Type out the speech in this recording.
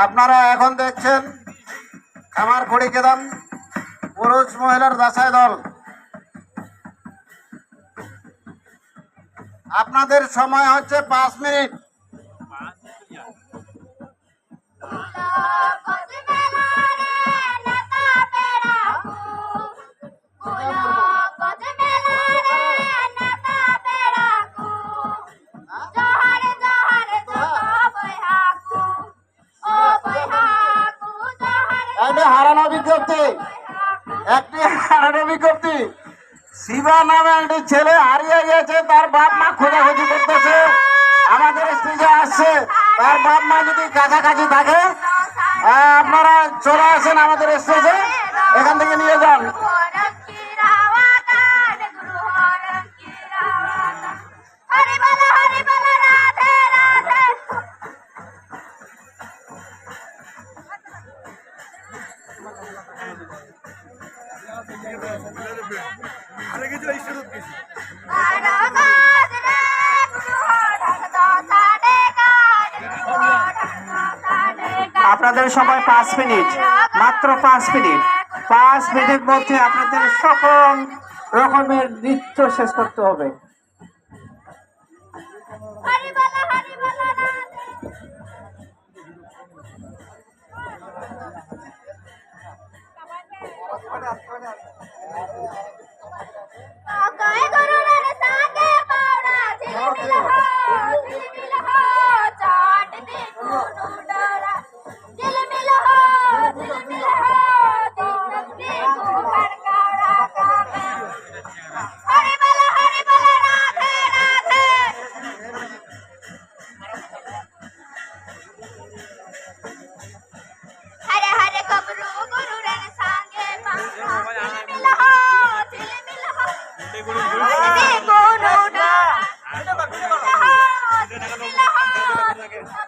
আপনারা এখন দেখছেন খামার খড়ি কেদাম পুরুষ মহিলার দাসাই দল। আপনাদের সময় হচ্ছে 5 মিনিট। একটি হারানো বিজ্ঞপ্তি, শিবা নামে একটি ছেলে হারিয়ে গেছে, তার বাপ মা খোঁজাখুঁজি করতেছে। আমাদের স্টেজে আসছে, তার বাপ মা যদি কাছাকাছি থাকে আপনারা চলে আসেন আমাদের স্টেজে, এখান থেকে নিয়ে যান। আপনাদের সময় 5 মিনিট, মাত্র 5 মিনিট। 5 মিনিটের মধ্যে আপনাদের সকল রকমের নৃত্য শেষ করতে হবে। Gracias.